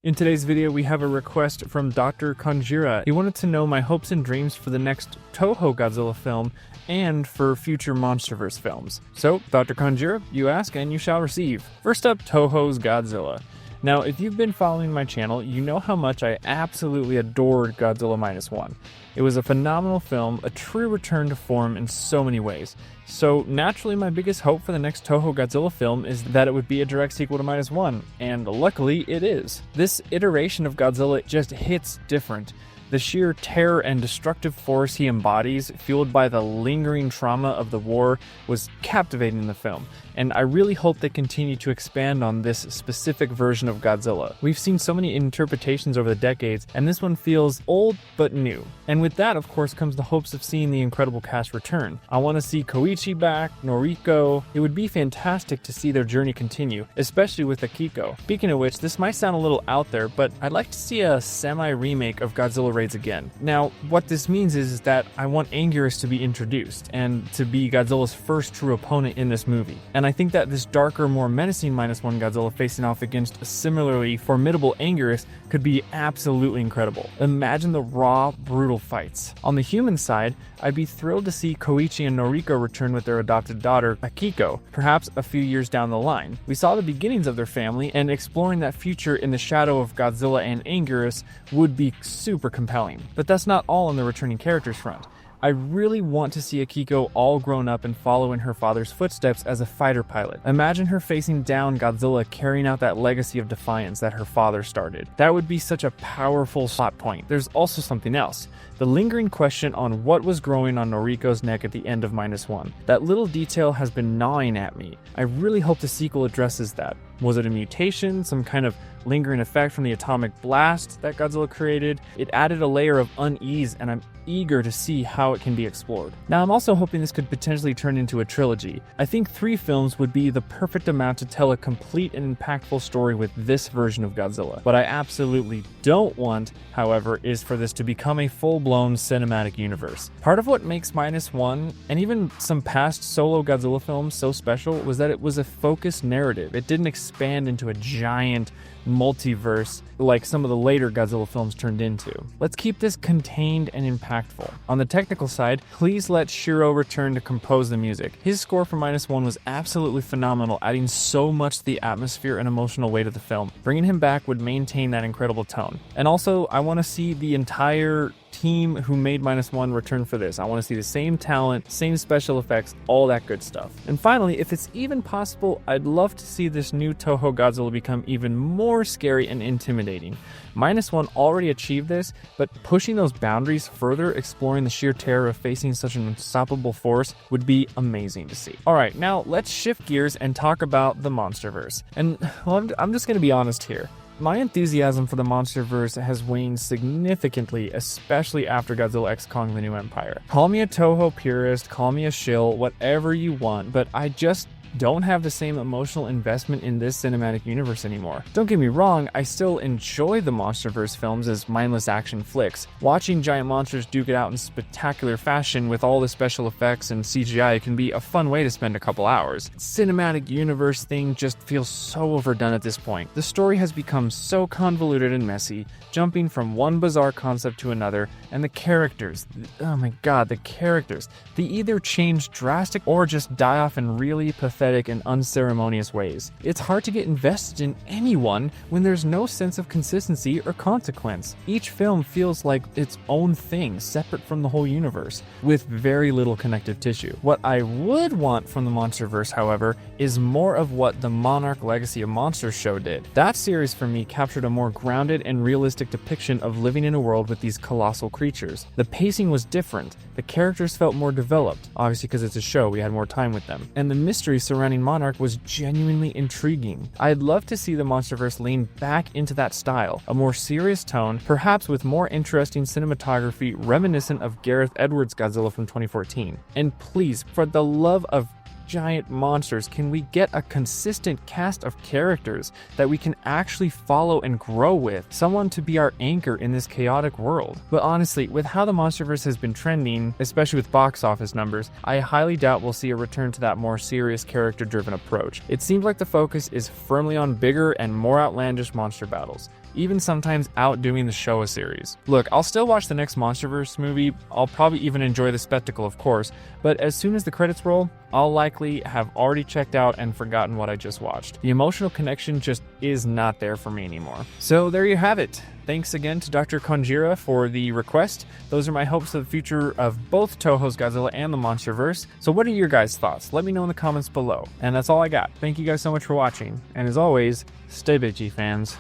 In today's video, we have a request from Dr. Conjira. He wanted to know my hopes and dreams for the next Toho Godzilla film and for future Monsterverse films. So, Dr. Conjira, you ask and you shall receive. First up, Toho's Godzilla. Now, if you've been following my channel, you know how much I absolutely adored Godzilla -1. It was a phenomenal film, a true return to form in so many ways. So naturally, my biggest hope for the next Toho Godzilla film is that it would be a direct sequel to -1, and luckily it is. This iteration of Godzilla just hits different. The sheer terror and destructive force he embodies, fueled by the lingering trauma of the war, was captivating in the film, and I really hope they continue to expand on this specific version of Godzilla. We've seen so many interpretations over the decades, and this one feels old but new. And with that, of course, comes the hopes of seeing the incredible cast return. I want to see Koichi back, Noriko. It would be fantastic to see their journey continue, especially with Akiko. Speaking of which, this might sound a little out there, but I'd like to see a semi-remake of Godzilla raids again. Now, what this means is that I want Anguirus to be introduced, and to be Godzilla's first true opponent in this movie. And I think that this darker, more menacing -1 Godzilla facing off against a similarly formidable Anguirus could be absolutely incredible. Imagine the raw, brutal fights. On the human side, I'd be thrilled to see Koichi and Noriko return with their adopted daughter, Akiko, perhaps a few years down the line. We saw the beginnings of their family, and exploring that future in the shadow of Godzilla and Anguirus would be super compelling. But that's not all on the returning characters front. I really want to see Akiko all grown up and follow in her father's footsteps as a fighter pilot. Imagine her facing down Godzilla, carrying out that legacy of defiance that her father started. That would be such a powerful plot point. There's also something else. The lingering question on what was growing on Noriko's neck at the end of -1. That little detail has been gnawing at me. I really hope the sequel addresses that. Was it a mutation, some kind of lingering effect from the atomic blast that Godzilla created? It added a layer of unease, and I'm eager to see how it can be explored. Now, I'm also hoping this could potentially turn into a trilogy. I think 3 films would be the perfect amount to tell a complete and impactful story with this version of Godzilla. What I absolutely don't want, however, is for this to become a full-blown cinematic universe. Part of what makes -1, and even some past solo Godzilla films, so special was that it was a focused narrative. It didn't expand into a giant multiverse like some of the later Godzilla films turned into. Let's keep this contained and impactful. On the technical side, please let Shiro return to compose the music. His score for -1 was absolutely phenomenal, adding so much to the atmosphere and emotional weight of the film. Bringing him back would maintain that incredible tone. And also, I want to see the entire team who made -1 return for this. I want to see the same talent, same special effects, all that good stuff. And finally, if it's even possible, I'd love to see this new Toho Godzilla become even more scary and intimidating. -1 already achieved this, but pushing those boundaries further, exploring the sheer terror of facing such an unstoppable force, would be amazing to see. Alright, now let's shift gears and talk about the Monsterverse. And well, I'm just going to be honest here. My enthusiasm for the Monsterverse has waned significantly, especially after Godzilla x Kong: The New Empire. Call me a Toho purist, call me a shill, whatever you want, but I just don't have the same emotional investment in this cinematic universe anymore. Don't get me wrong, I still enjoy the Monsterverse films as mindless action flicks. Watching giant monsters duke it out in spectacular fashion with all the special effects and CGI can be a fun way to spend a couple hours. Cinematic universe thing just feels so overdone at this point. The story has become so convoluted and messy, jumping from one bizarre concept to another, and the characters, oh my god, the characters, they either change drastic or just die off in really pathetic and unceremonious ways. It's hard to get invested in anyone when there's no sense of consistency or consequence. Each film feels like its own thing, separate from the whole universe, with very little connective tissue. What I would want from the Monsterverse, however, is more of what the Monarch Legacy of Monsters show did. That series for me captured a more grounded and realistic depiction of living in a world with these colossal creatures. The pacing was different, the characters felt more developed, obviously because it's a show, we had more time with them, and the mystery surrounding Monarch was genuinely intriguing. I'd love to see the Monsterverse lean back into that style, a more serious tone, perhaps with more interesting cinematography reminiscent of Gareth Edwards' Godzilla from 2014. And please, for the love of giant monsters, can we get a consistent cast of characters that we can actually follow and grow with? Someone to be our anchor in this chaotic world. But honestly, with how the Monsterverse has been trending, especially with box office numbers, I highly doubt we'll see a return to that more serious character-driven approach. It seems like the focus is firmly on bigger and more outlandish monster battles. even sometimes outdoing the Showa series. Look, I'll still watch the next Monsterverse movie, I'll probably even enjoy the spectacle of course, but as soon as the credits roll, I'll likely have already checked out and forgotten what I just watched. The emotional connection just is not there for me anymore. So there you have it. Thanks again to Dr. Conjira for the request. Those are my hopes for the future of both Toho's Godzilla and the Monsterverse. So what are your guys' thoughts? Let me know in the comments below. And that's all I got. Thank you guys so much for watching. And as always, stay bitchy, fans.